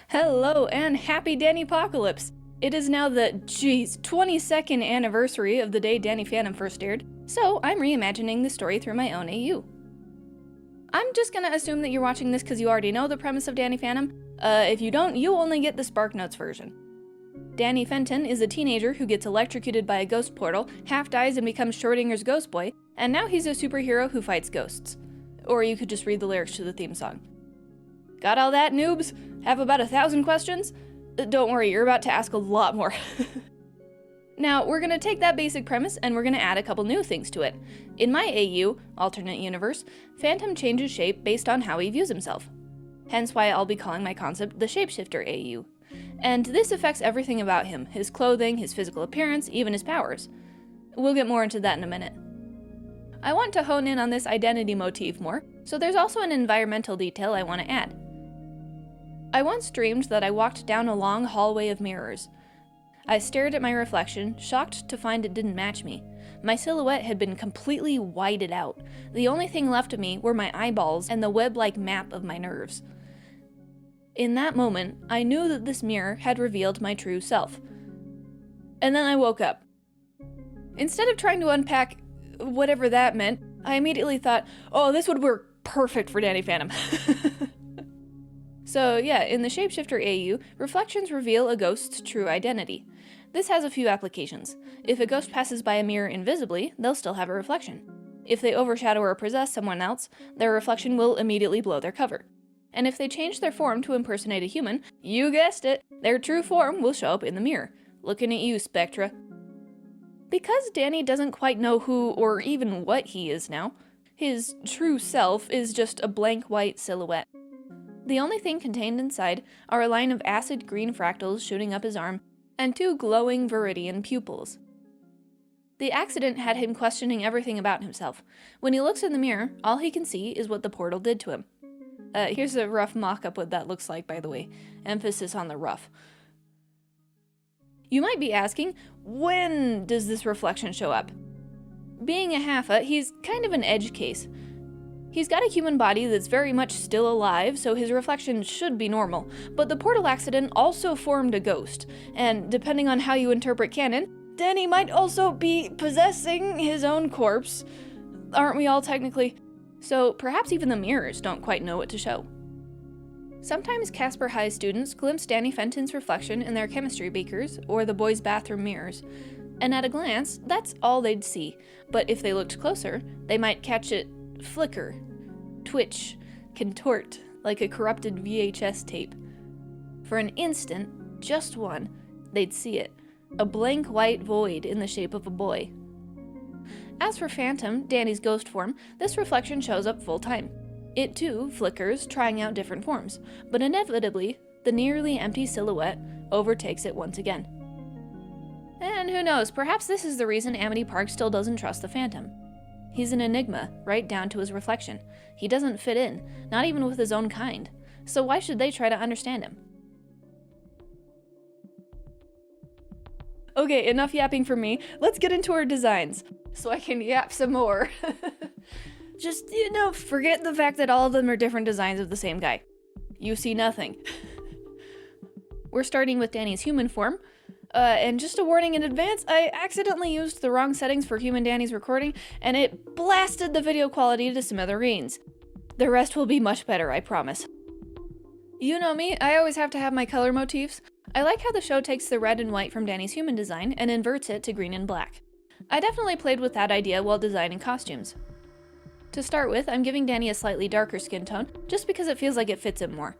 Hello and happy Dannypocalypse! It is now the, 22nd anniversary of the day Danny Phantom first aired, so I'm reimagining the story through my own AU. I'm just gonna assume that you're watching this because you already know the premise of Danny Phantom. If you don't, you only get the SparkNotes version. Danny Fenton is a teenager who gets electrocuted by a ghost portal, half dies and becomes Schrodinger's ghost boy, and now he's a superhero who fights ghosts. Or you could just read the lyrics to the theme song. Got all that, noobs? Have about 1,000 questions? Don't worry, you're about to ask a lot more. Now, we're gonna take that basic premise and we're gonna add a couple new things to it. In my AU, alternate universe, Phantom changes shape based on how he views himself. Hence why I'll be calling my concept the Shapeshifter AU. And this affects everything about him, his clothing, his physical appearance, even his powers. We'll get more into that in a minute. I want to hone in on this identity motif more, so there's also an environmental detail I want to add. I once dreamed that I walked down a long hallway of mirrors. I stared at my reflection, shocked to find it didn't match me. My silhouette had been completely whited out. The only thing left of me were my eyeballs and the web-like map of my nerves. In that moment, I knew that this mirror had revealed my true self. And then I woke up. Instead of trying to unpack whatever that meant, I immediately thought, oh, this would work perfect for Danny Phantom. So yeah, in the Shapeshifter AU, reflections reveal a ghost's true identity. This has a few applications. If a ghost passes by a mirror invisibly, they'll still have a reflection. If they overshadow or possess someone else, their reflection will immediately blow their cover. And if they change their form to impersonate a human, you guessed it, their true form will show up in the mirror. Looking at you, Spectra. Because Danny doesn't quite know who or even what he is now, his true self is just a blank white silhouette. The only thing contained inside are a line of acid green fractals shooting up his arm, and two glowing viridian pupils. The accident had him questioning everything about himself. When he looks in the mirror, all he can see is what the portal did to him. Here's a rough mock-up what that looks like, by the way. Emphasis on the rough. You might be asking, when does this reflection show up? Being a halfa, he's kind of an edge case. He's got a human body that's very much still alive, so his reflection should be normal, but the portal accident also formed a ghost, and depending on how you interpret canon, Danny might also be possessing his own corpse. Aren't we all technically? So perhaps even the mirrors don't quite know what to show. Sometimes Casper High students glimpse Danny Fenton's reflection in their chemistry beakers or the boys' bathroom mirrors, and at a glance, that's all they'd see, but if they looked closer, they might catch it flicker, twitch, contort like a corrupted VHS tape. For an instant, just one, they'd see it, a blank white void in the shape of a boy. As for Phantom, Danny's ghost form, this reflection shows up full time. It too flickers, trying out different forms, but inevitably, the nearly empty silhouette overtakes it once again. And who knows, perhaps this is the reason Amity Park still doesn't trust the Phantom. He's an enigma, right down to his reflection. He doesn't fit in, not even with his own kind. So why should they try to understand him? Okay, enough yapping from me. Let's get into our designs, so I can yap some more. Just, forget the fact that all of them are different designs of the same guy. You see nothing. We're starting with Danny's human form. And just a warning in advance, I accidentally used the wrong settings for Human Danny's recording, and it blasted the video quality to smithereens. The rest will be much better, I promise. You know me, I always have to have my color motifs. I like how the show takes the red and white from Danny's human design and inverts it to green and black. I definitely played with that idea while designing costumes. To start with, I'm giving Danny a slightly darker skin tone, just because it feels like it fits him more.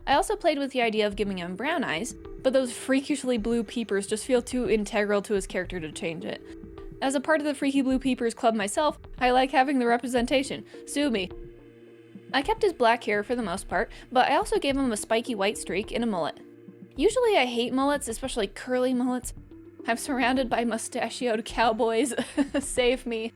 I also played with the idea of giving him brown eyes, but those freakishly blue peepers just feel too integral to his character to change it. As a part of the Freaky Blue Peepers club myself, I like having the representation. Sue me. I kept his black hair for the most part, but I also gave him a spiky white streak and a mullet. Usually I hate mullets, especially curly mullets. I'm surrounded by mustachioed cowboys, save me.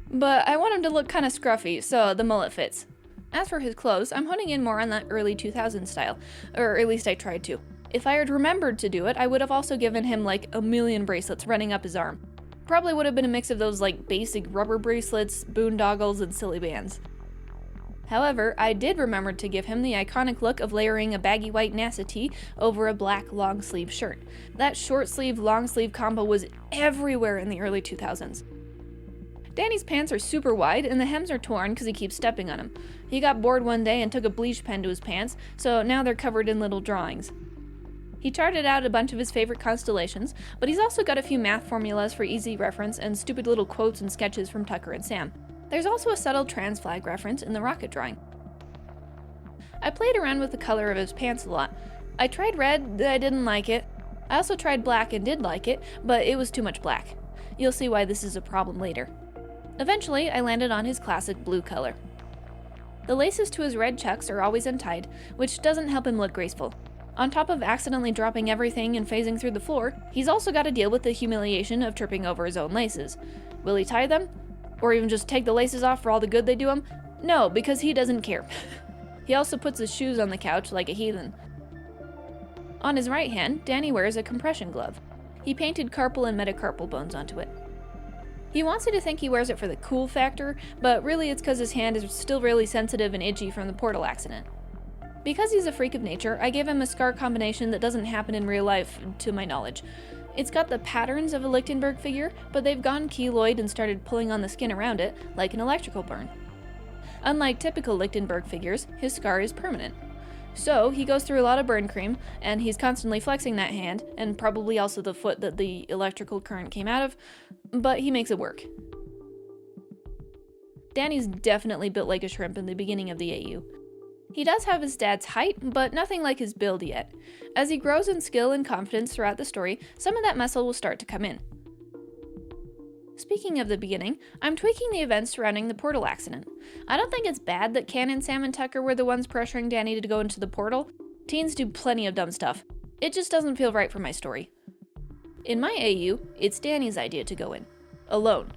But I want him to look kinda scruffy, so the mullet fits. As for his clothes, I'm honing in more on that early 2000s style, or at least I tried to. If I had remembered to do it, I would have also given him like a million bracelets running up his arm. Probably would have been a mix of those like basic rubber bracelets, boondoggles, and silly bands. However, I did remember to give him the iconic look of layering a baggy white NASA tee over a black long-sleeve shirt. That short-sleeve, long-sleeve combo was everywhere in the early 2000s. Danny's pants are super wide and the hems are torn because he keeps stepping on them. He got bored one day and took a bleach pen to his pants, so now they're covered in little drawings. He charted out a bunch of his favorite constellations, but he's also got a few math formulas for easy reference and stupid little quotes and sketches from Tucker and Sam. There's also a subtle trans flag reference in the rocket drawing. I played around with the color of his pants a lot. I tried red, I didn't like it. I also tried black and did like it, but it was too much black. You'll see why this is a problem later. Eventually, I landed on his classic blue color. The laces to his red chucks are always untied, which doesn't help him look graceful. On top of accidentally dropping everything and phasing through the floor, he's also got to deal with the humiliation of tripping over his own laces. Will he tie them? Or even just take the laces off for all the good they do him? No, because he doesn't care. He also puts his shoes on the couch like a heathen. On his right hand, Danny wears a compression glove. He painted carpal and metacarpal bones onto it. He wants you to think he wears it for the cool factor, but really it's because his hand is still really sensitive and itchy from the portal accident. Because he's a freak of nature, I gave him a scar combination that doesn't happen in real life, to my knowledge. It's got the patterns of a Lichtenberg figure, but they've gone keloid and started pulling on the skin around it, like an electrical burn. Unlike typical Lichtenberg figures, his scar is permanent. So, he goes through a lot of burn cream, and he's constantly flexing that hand, and probably also the foot that the electrical current came out of, but he makes it work. Danny's definitely built like a shrimp in the beginning of the AU. He does have his dad's height, but nothing like his build yet. As he grows in skill and confidence throughout the story, some of that muscle will start to come in. Speaking of the beginning, I'm tweaking the events surrounding the portal accident. I don't think it's bad that Cannon, Sam, and Tucker were the ones pressuring Danny to go into the portal. Teens do plenty of dumb stuff. It just doesn't feel right for my story. In my AU, it's Danny's idea to go in. Alone.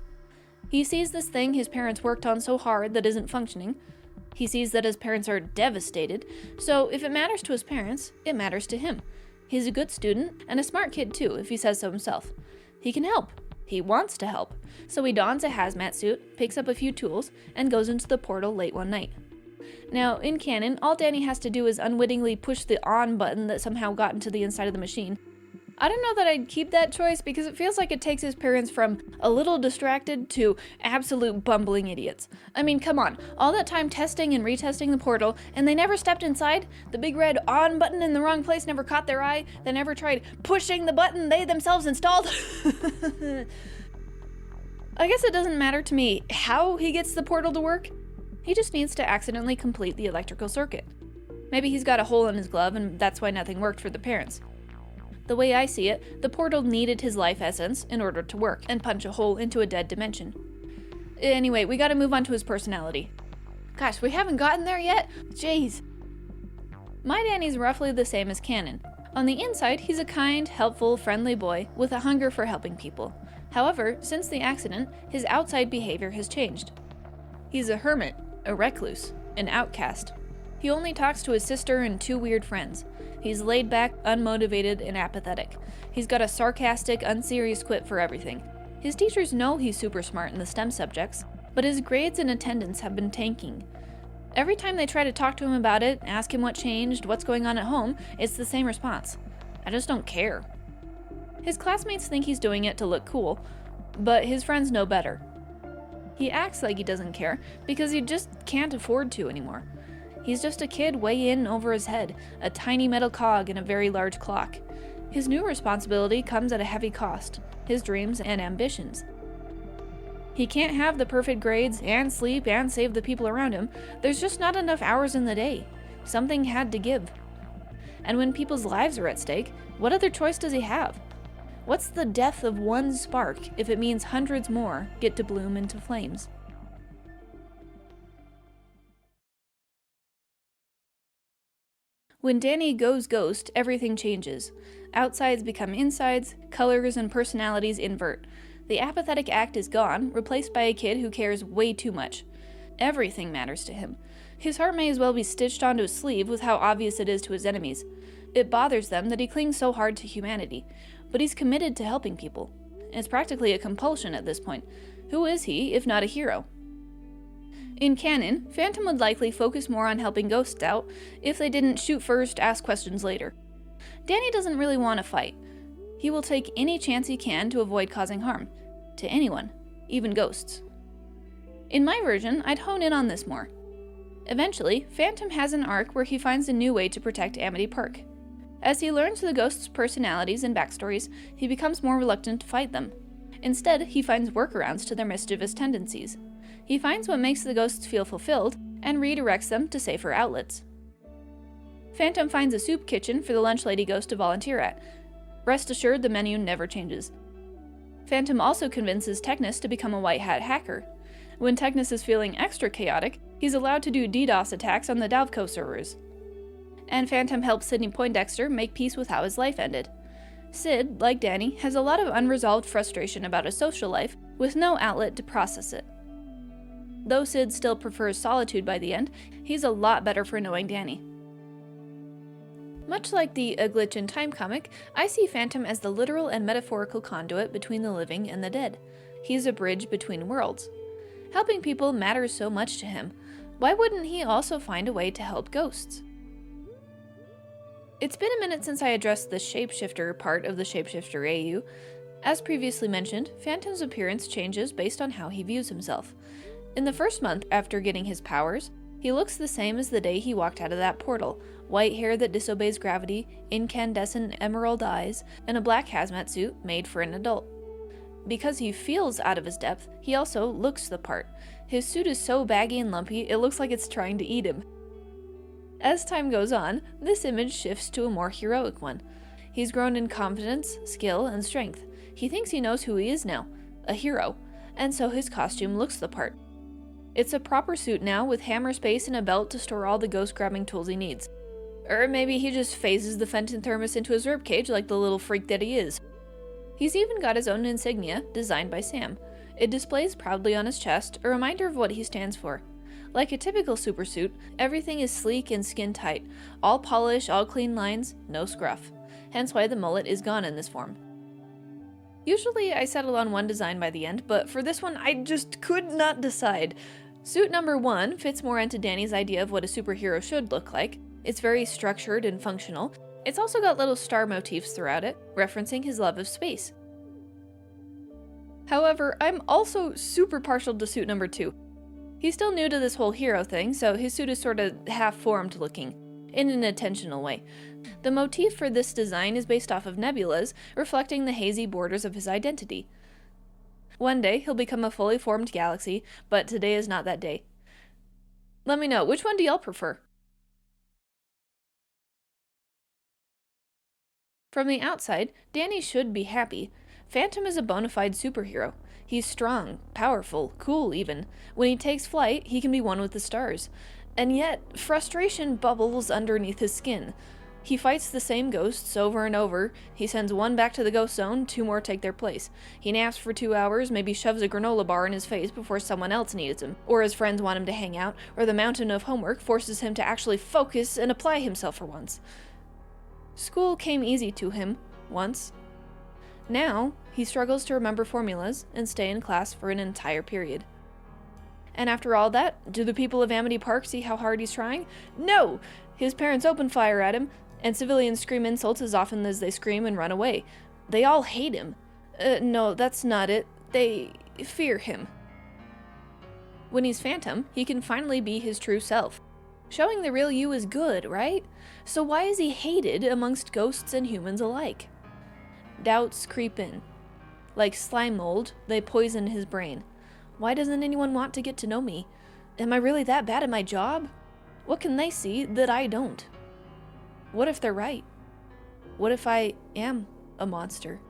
He sees this thing his parents worked on so hard that isn't functioning. He sees that his parents are devastated, so if it matters to his parents, it matters to him. He's a good student, and a smart kid too, if he says so himself. He can help. He wants to help. So he dons a hazmat suit, picks up a few tools, and goes into the portal late one night. Now, in canon, all Danny has to do is unwittingly push the on button that somehow got into the inside of the machine. I don't know that I'd keep that choice because it feels like it takes his parents from a little distracted to absolute bumbling idiots. I mean, come on, all that time testing and retesting the portal, and they never stepped inside? The big red on button in the wrong place never caught their eye? They never tried pushing the button they themselves installed? I guess it doesn't matter to me how he gets the portal to work. He just needs to accidentally complete the electrical circuit. Maybe he's got a hole in his glove and that's why nothing worked for the parents. The way I see it, the portal needed his life essence in order to work and punch a hole into a dead dimension. Anyway, we gotta move on to his personality. Gosh, we haven't gotten there yet? Jeez. My Danny's roughly the same as Cannon. On the inside, he's a kind, helpful, friendly boy with a hunger for helping people. However, since the accident, his outside behavior has changed. He's a hermit, a recluse, an outcast. He only talks to his sister and two weird friends. He's laid back, unmotivated, and apathetic. He's got a sarcastic, unserious quip for everything. His teachers know he's super smart in the STEM subjects, but his grades and attendance have been tanking. Every time they try to talk to him about it, ask him what changed, what's going on at home, it's the same response. I just don't care. His classmates think he's doing it to look cool, but his friends know better. He acts like he doesn't care because he just can't afford to anymore. He's just a kid way in over his head, a tiny metal cog in a very large clock. His new responsibility comes at a heavy cost, his dreams and ambitions. He can't have the perfect grades and sleep and save the people around him. There's just not enough hours in the day. Something had to give. And when people's lives are at stake, what other choice does he have? What's the death of one spark if it means hundreds more get to bloom into flames? When Danny goes ghost, everything changes. Outsides become insides, colors and personalities invert. The apathetic act is gone, replaced by a kid who cares way too much. Everything matters to him. His heart may as well be stitched onto his sleeve with how obvious it is to his enemies. It bothers them that he clings so hard to humanity, but he's committed to helping people. It's practically a compulsion at this point. Who is he, if not a hero? In canon, Phantom would likely focus more on helping ghosts out if they didn't shoot first, ask questions later. Danny doesn't really want to fight. He will take any chance he can to avoid causing harm. To anyone, even ghosts. In my version, I'd hone in on this more. Eventually, Phantom has an arc where he finds a new way to protect Amity Park. As he learns the ghosts' personalities and backstories, he becomes more reluctant to fight them. Instead, he finds workarounds to their mischievous tendencies. He finds what makes the ghosts feel fulfilled and redirects them to safer outlets. Phantom finds a soup kitchen for the lunch lady ghost to volunteer at. Rest assured, the menu never changes. Phantom also convinces Technus to become a white hat hacker. When Technus is feeling extra chaotic, he's allowed to do DDoS attacks on the Dalvco servers. And Phantom helps Sidney Poindexter make peace with how his life ended. Sid, like Danny, has a lot of unresolved frustration about his social life, with no outlet to process it. Though Sid still prefers solitude by the end, he's a lot better for knowing Danny. Much like the A Glitch in Time comic, I see Phantom as the literal and metaphorical conduit between the living and the dead. He's a bridge between worlds. Helping people matters so much to him. Why wouldn't he also find a way to help ghosts? It's been a minute since I addressed the Shapeshifter part of the Shapeshifter AU. As previously mentioned, Phantom's appearance changes based on how he views himself. In the first month after getting his powers, he looks the same as the day he walked out of that portal. White hair that disobeys gravity, incandescent emerald eyes, and a black hazmat suit made for an adult. Because he feels out of his depth, he also looks the part. His suit is so baggy and lumpy, it looks like it's trying to eat him. As time goes on, this image shifts to a more heroic one. He's grown in confidence, skill, and strength. He thinks he knows who he is now, a hero, and so his costume looks the part. It's a proper suit now, with hammer space and a belt to store all the ghost-grabbing tools he needs. Or maybe he just phases the Fenton thermos into his ribcage like the little freak that he is. He's even got his own insignia, designed by Sam. It displays proudly on his chest, a reminder of what he stands for. Like a typical supersuit, everything is sleek and skin-tight. All polish, all clean lines, no scruff. Hence why the mullet is gone in this form. Usually I settle on one design by the end, but for this one I just could not decide. Suit number 1 fits more into Danny's idea of what a superhero should look like. It's very structured and functional. It's also got little star motifs throughout it, referencing his love of space. However, I'm also super partial to suit number 2. He's still new to this whole hero thing, so his suit is sort of half-formed looking, in an intentional way. The motif for this design is based off of nebulas, reflecting the hazy borders of his identity. One day, he'll become a fully formed galaxy, but today is not that day. Let me know, which one do y'all prefer? From the outside, Danny should be happy. Phantom is a bona fide superhero. He's strong, powerful, cool even. When he takes flight, he can be one with the stars. And yet, frustration bubbles underneath his skin. He fights the same ghosts over and over. He sends one back to the ghost zone, 2 more take their place. He naps for 2 hours, maybe shoves a granola bar in his face before someone else needs him, or his friends want him to hang out, or the mountain of homework forces him to actually focus and apply himself for once. School came easy to him, once. Now, he struggles to remember formulas and stay in class for an entire period. And after all that, do the people of Amity Park see how hard he's trying? No! His parents open fire at him, and civilians scream insults as often as they scream and run away. They all hate him. No, that's not it. They fear him. When he's Phantom, he can finally be his true self. Showing the real you is good, right? So why is he hated amongst ghosts and humans alike? Doubts creep in. Like slime mold, they poison his brain. Why doesn't anyone want to get to know me? Am I really that bad at my job? What can they see that I don't? What if they're right? What if I am a monster?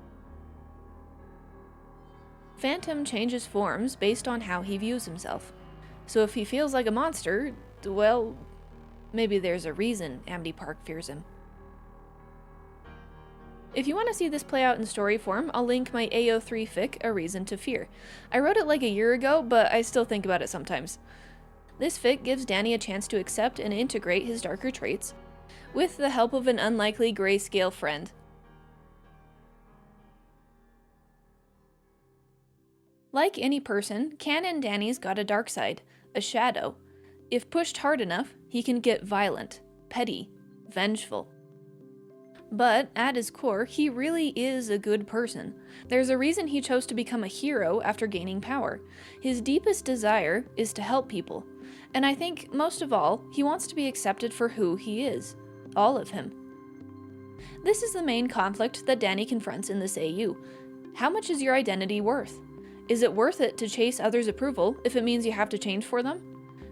Phantom changes forms based on how he views himself. So if he feels like a monster, well, maybe there's a reason Amity Park fears him. If you want to see this play out in story form, I'll link my AO3 fic, A Reason to Fear. I wrote it like a year ago, but I still think about it sometimes. This fic gives Danny a chance to accept and integrate his darker traits, with the help of an unlikely grayscale friend. Like any person, Can and Danny's got a dark side. a shadow. If pushed hard enough, he can get violent, petty, vengeful. But at his core, he really is a good person. There's a reason he chose to become a hero after gaining power. His deepest desire is to help people. And I think, most of all, he wants to be accepted for who he is. All of him. This is the main conflict that Danny confronts in this AU. How much is your identity worth? Is it worth it to chase others' approval if it means you have to change for them?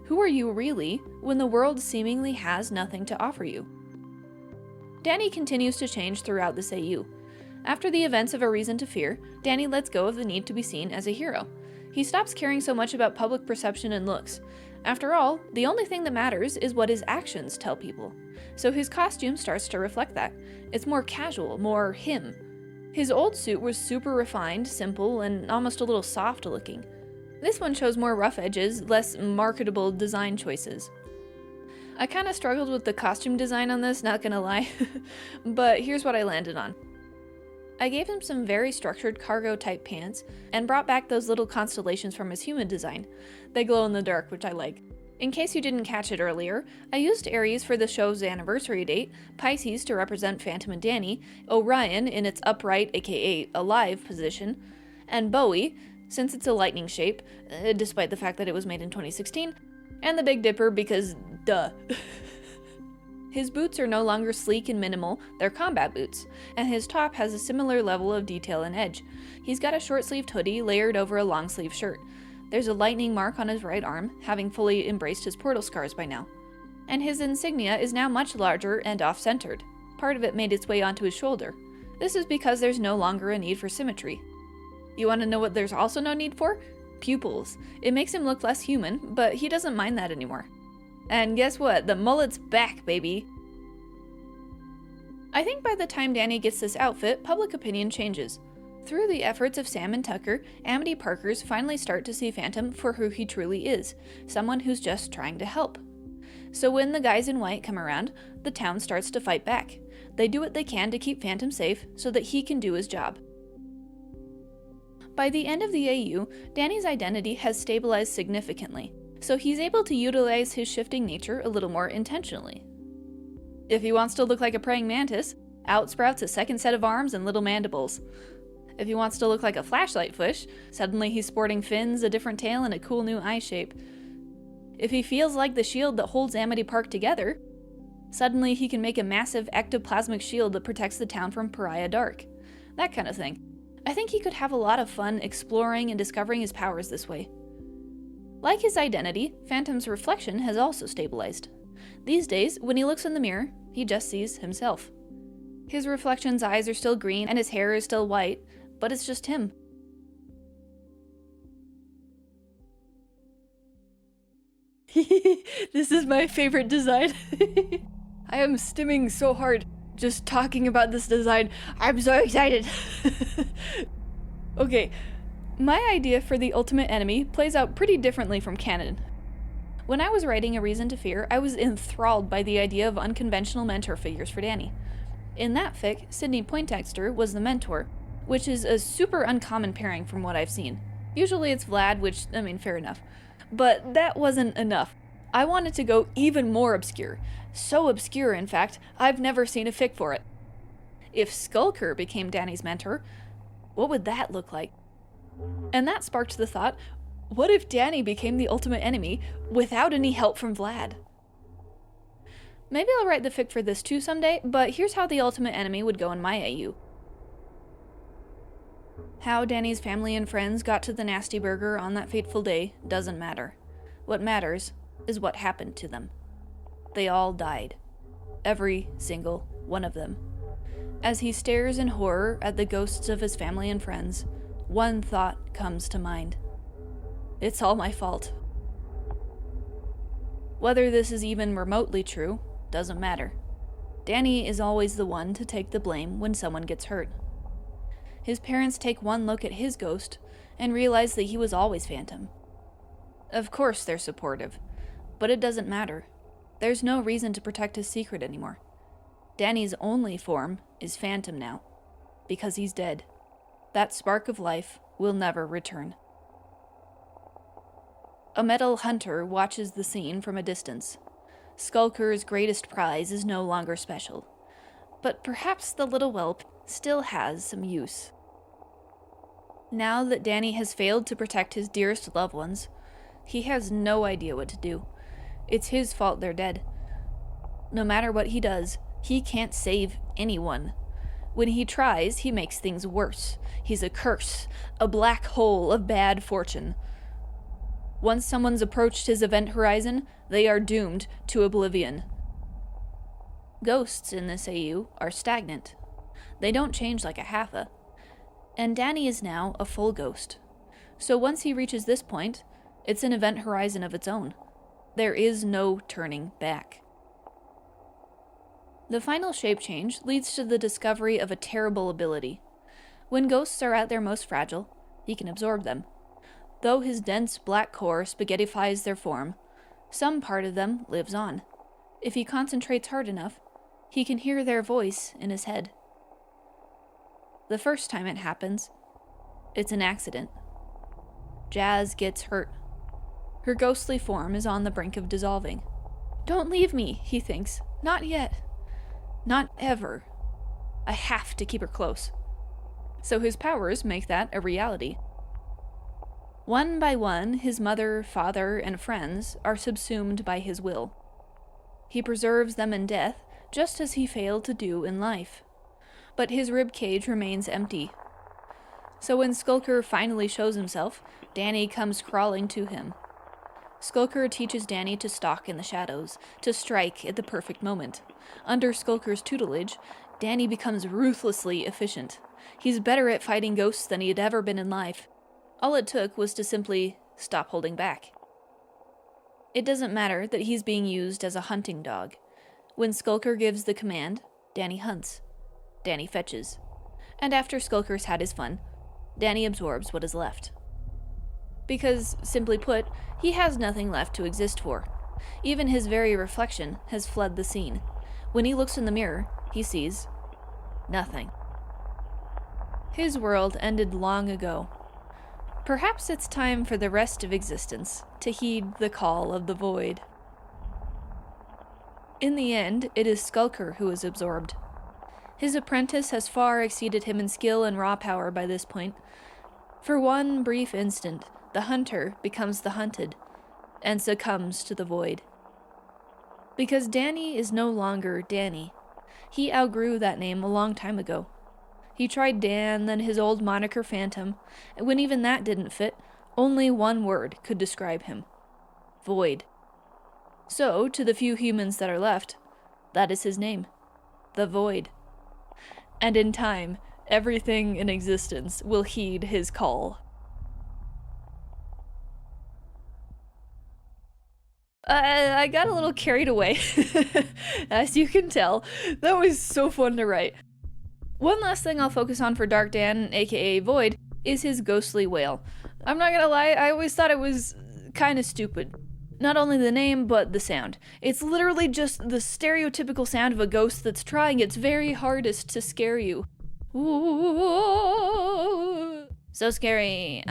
Who are you really when the world seemingly has nothing to offer you? Danny continues to change throughout this AU. After the events of A Reason to Fear, Danny lets go of the need to be seen as a hero. He stops caring so much about public perception and looks. After all, the only thing that matters is what his actions tell people. So his costume starts to reflect that. It's more casual, more him. His old suit was super refined, simple, and almost a little soft looking. This one shows more rough edges, less marketable design choices. I kinda struggled with the costume design on this, not gonna lie, but here's what I landed on. I gave him some very structured cargo type pants, and brought back those little constellations from his human design. They glow in the dark, which I like. In case you didn't catch it earlier, I used Aries for the show's anniversary date, Pisces to represent Phantom and Danny, Orion in its upright aka alive position, and Bowie, since it's a lightning shape, despite the fact that it was made in 2016, and the Big Dipper because duh. His boots are no longer sleek and minimal, they're combat boots, and his top has a similar level of detail and edge. He's got a short-sleeved hoodie layered over a long-sleeve shirt. There's a lightning mark on his right arm, having fully embraced his portal scars by now. And his insignia is now much larger and off-centered. Part of it made its way onto his shoulder. This is because there's no longer a need for symmetry. You want to know what there's also no need for? Pupils. It makes him look less human, but he doesn't mind that anymore. And guess what? The mullet's back, baby! I think by the time Danny gets this outfit, public opinion changes. Through the efforts of Sam and Tucker, Amity Parkers finally start to see Phantom for who he truly is, someone who's just trying to help. So when the guys in white come around, the town starts to fight back. They do what they can to keep Phantom safe so that he can do his job. By the end of the AU, Danny's identity has stabilized significantly, so he's able to utilize his shifting nature a little more intentionally. If he wants to look like a praying mantis, out sprouts a second set of arms and little mandibles. If he wants to look like a flashlight fish, suddenly he's sporting fins, a different tail, and a cool new eye shape. If he feels like the shield that holds Amity Park together, suddenly he can make a massive ectoplasmic shield that protects the town from Pariah Dark. That kind of thing. I think he could have a lot of fun exploring and discovering his powers this way. Like his identity, Phantom's reflection has also stabilized. These days, when he looks in the mirror, he just sees himself. His reflection's eyes are still green and his hair is still white, but it's just him. This is my favorite design. I am stimming so hard just talking about this design. I'm so excited. Okay, my idea for the ultimate enemy plays out pretty differently from canon. When I was writing A Reason to Fear, I was enthralled by the idea of unconventional mentor figures for Danny. In that fic, Sydney Poindexter was the mentor, which is a super uncommon pairing from what I've seen. Usually it's Vlad, which, I mean, fair enough. But that wasn't enough. I wanted to go even more obscure. So obscure, in fact, I've never seen a fic for it. If Skulker became Danny's mentor, what would that look like? And that sparked the thought, what if Danny became the ultimate enemy without any help from Vlad? Maybe I'll write the fic for this too someday, but here's how the ultimate enemy would go in my AU. How Danny's family and friends got to the Nasty Burger on that fateful day doesn't matter. What matters is what happened to them. They all died. Every single one of them. As he stares in horror at the ghosts of his family and friends, one thought comes to mind. It's all my fault. Whether this is even remotely true, doesn't matter. Danny is always the one to take the blame when someone gets hurt. His parents take one look at his ghost and realize that he was always Phantom. Of course they're supportive, but it doesn't matter. There's no reason to protect his secret anymore. Danny's only form is Phantom now, because he's dead. That spark of life will never return. A metal hunter watches the scene from a distance. Skulker's greatest prize is no longer special, but perhaps the little whelp still has some use. Now that Danny has failed to protect his dearest loved ones, he has no idea what to do. It's his fault they're dead. No matter what he does, he can't save anyone. When he tries, he makes things worse. He's a curse, a black hole of bad fortune. Once someone's approached his event horizon, they are doomed to oblivion. Ghosts in this AU are stagnant. They don't change like a Hatha. And Danny is now a full ghost. So once he reaches this point, it's an event horizon of its own. There is no turning back. The final shape change leads to the discovery of a terrible ability. When ghosts are at their most fragile, he can absorb them. Though his dense black core spaghettifies their form, some part of them lives on. If he concentrates hard enough, he can hear their voice in his head. The first time it happens, it's an accident. Jazz gets hurt. Her ghostly form is on the brink of dissolving. "Don't leave me," he thinks. "Not yet. Not ever. I have to keep her close." So his powers make that a reality. One by one, his mother, father, and friends are subsumed by his will. He preserves them in death, just as he failed to do in life. But his ribcage remains empty. So when Skulker finally shows himself, Danny comes crawling to him. Skulker teaches Danny to stalk in the shadows, to strike at the perfect moment. Under Skulker's tutelage, Danny becomes ruthlessly efficient. He's better at fighting ghosts than he had ever been in life. All it took was to simply stop holding back. It doesn't matter that he's being used as a hunting dog. When Skulker gives the command, Danny hunts. Danny fetches. And after Skulker's had his fun, Danny absorbs what is left. Because, simply put, he has nothing left to exist for. Even his very reflection has fled the scene. When he looks in the mirror, he sees nothing. His world ended long ago. Perhaps it's time for the rest of existence to heed the call of the void. In the end, it is Skulker who is absorbed. His apprentice has far exceeded him in skill and raw power by this point. For one brief instant, the hunter becomes the hunted, and succumbs to the void. Because Danny is no longer Danny. He outgrew that name a long time ago. He tried Dan, then his old moniker Phantom, and when even that didn't fit, only one word could describe him: void. So, to the few humans that are left, that is his name: the void. And in time, everything in existence will heed his call. I got a little carried away, as you can tell. That was so fun to write. One last thing I'll focus on for Dark Dan, aka Void, is his ghostly wail. I'm not gonna lie, I always thought it was kinda stupid. Not only the name, but the sound. It's literally just the stereotypical sound of a ghost that's trying its very hardest to scare you. Ooh, so scary.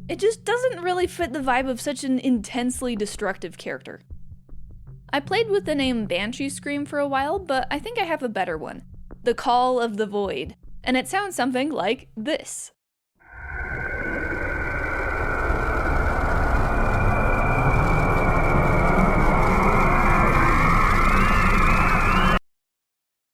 It just doesn't really fit the vibe of such an intensely destructive character. I played with the name Banshee Scream for a while, but I think I have a better one: the Call of the Void. And it sounds something like this.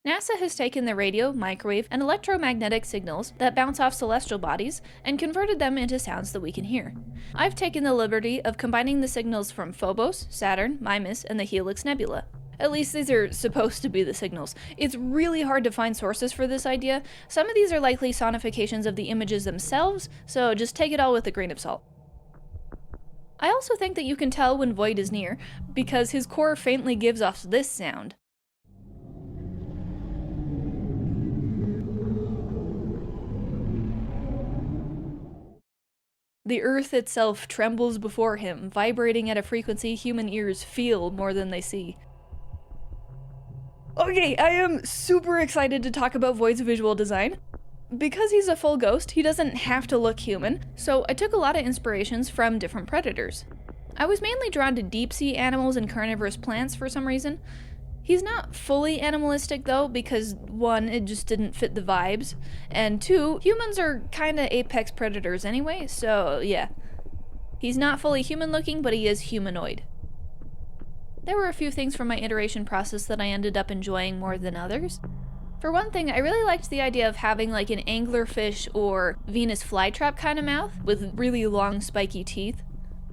NASA has taken the radio, microwave, and electromagnetic signals that bounce off celestial bodies and converted them into sounds that we can hear. I've taken the liberty of combining the signals from Phobos, Saturn, Mimas, and the Helix Nebula. At least these are supposed to be the signals. It's really hard to find sources for this idea. Some of these are likely sonifications of the images themselves, so just take it all with a grain of salt. I also think that you can tell when Void is near, because his core faintly gives off this sound. The earth itself trembles before him, vibrating at a frequency human ears feel more than they see. Okay, I am super excited to talk about Void's visual design. Because he's a full ghost, he doesn't have to look human, so I took a lot of inspirations from different predators. I was mainly drawn to deep-sea animals and carnivorous plants for some reason. He's not fully animalistic though, because 1, it just didn't fit the vibes, and 2, humans are kinda apex predators anyway, so yeah. He's not fully human looking, but he is humanoid. There were a few things from my iteration process that I ended up enjoying more than others. For one thing, I really liked the idea of having like an anglerfish or Venus flytrap kind of mouth with really long spiky teeth.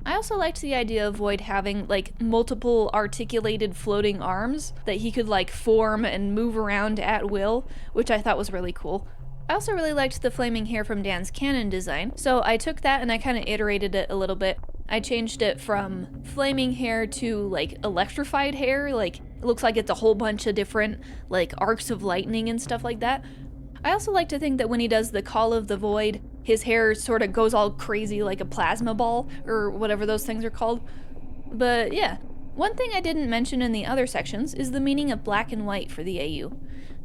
I also liked the idea of Void having like multiple articulated floating arms that he could like form and move around at will, which I thought was really cool. I also really liked the flaming hair from Dan's canon design, so I took that and I kind of iterated it a little bit. I changed it from flaming hair to like electrified hair, like it looks like it's a whole bunch of different like arcs of lightning and stuff like that. I also like to think that when he does the Call of the Void, his hair sort of goes all crazy like a plasma ball, or whatever those things are called. But yeah, one thing I didn't mention in the other sections is the meaning of black and white for the AU.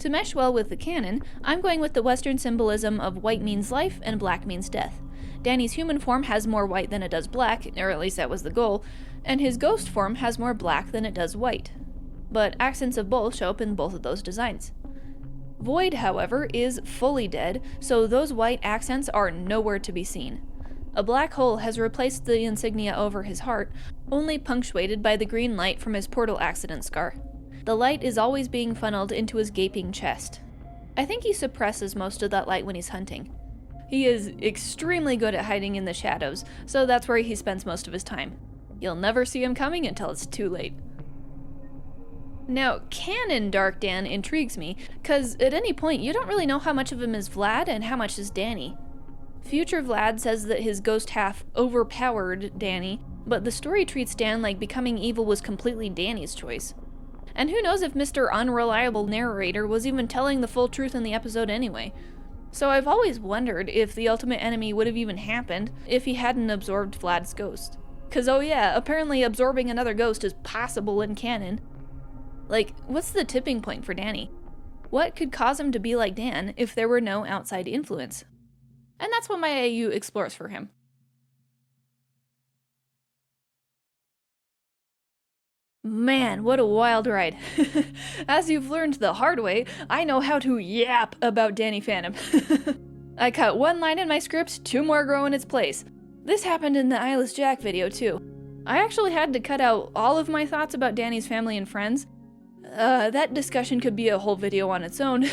To mesh well with the canon, I'm going with the Western symbolism of white means life and black means death. Danny's human form has more white than it does black, or at least that was the goal, and his ghost form has more black than it does white. But accents of both show up in both of those designs. Void, however, is fully dead, so those white accents are nowhere to be seen. A black hole has replaced the insignia over his heart, only punctuated by the green light from his portal accident scar. The light is always being funneled into his gaping chest. I think he suppresses most of that light when he's hunting. He is extremely good at hiding in the shadows, so that's where he spends most of his time. You'll never see him coming until it's too late. Now, canon Dark Dan intrigues me, cause at any point you don't really know how much of him is Vlad and how much is Danny. Future Vlad says that his ghost half overpowered Danny, but the story treats Dan like becoming evil was completely Danny's choice. And who knows if Mr. Unreliable Narrator was even telling the full truth in the episode anyway. So I've always wondered if the ultimate enemy would have even happened if he hadn't absorbed Vlad's ghost. Cause oh yeah, apparently absorbing another ghost is possible in canon. Like, what's the tipping point for Danny? What could cause him to be like Dan if there were no outside influence? And that's what my AU explores for him. Man, what a wild ride. As you've learned the hard way, I know how to yap about Danny Phantom. I cut 1 line in my script, 2 more grow in its place. This happened in the Eyeless Jack video too. I actually had to cut out all of my thoughts about Danny's family and friends. That discussion could be a whole video on its own.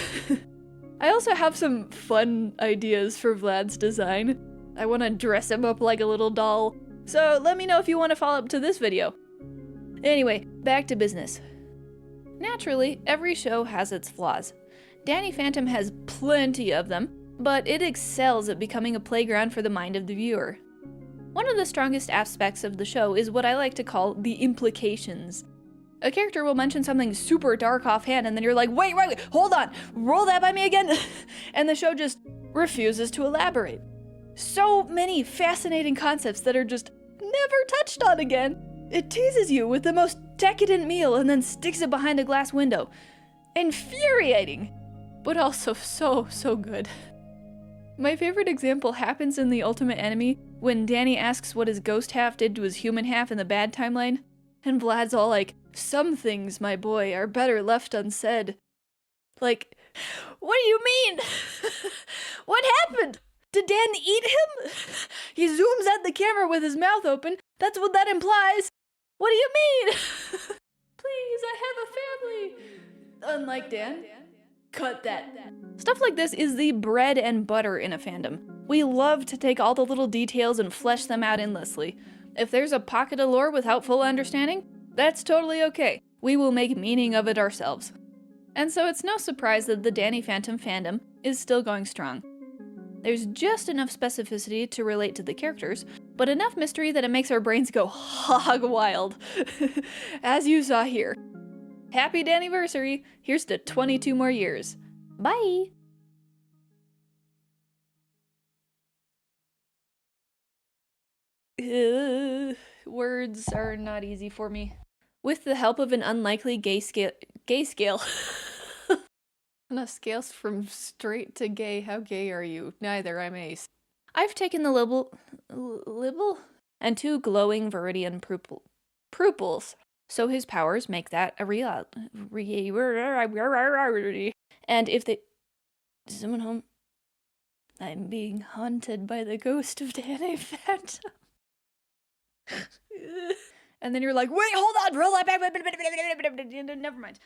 I also have some fun ideas for Vlad's design. I want to dress him up like a little doll, so let me know if you want to follow up to this video. Anyway, back to business. Naturally, every show has its flaws. Danny Phantom has plenty of them, but it excels at becoming a playground for the mind of the viewer. One of the strongest aspects of the show is what I like to call the implications. A character will mention something super dark offhand and then you're like, wait, hold on, roll that by me again, and the show just refuses to elaborate. So many fascinating concepts that are just never touched on again. It teases you with the most decadent meal and then sticks it behind a glass window. Infuriating, but also so good. My favorite example happens in The Ultimate Enemy when Danny asks what his ghost half did to his human half in the bad timeline, and Vlad's all like, "Some things, my boy, are better left unsaid." Like, what do you mean? What happened? Did Dan eat him? He zooms at the camera with his mouth open. That's what that implies. What do you mean? Please, I have a family. Unlike Dan. Cut that. Stuff like this is the bread and butter in a fandom. We love to take all the little details and flesh them out endlessly. If there's a pocket of lore without full understanding, that's totally okay. We will make meaning of it ourselves. And so it's no surprise that the Danny Phantom fandom is still going strong. There's just enough specificity to relate to the characters, but enough mystery that it makes our brains go hog wild. As you saw here. Happy Danniversary! Here's to 22 more years. Bye! Words are not easy for me. With the help of an unlikely gay scale. On a scale from straight to gay, how gay are you? Neither, I'm ace. I've taken the libel and 2 glowing viridian pupils. So his powers make that a real. And if they. Is someone home? I'm being haunted by the ghost of Danny Phantom. And then you're like, wait, hold on, roll back. Never mind.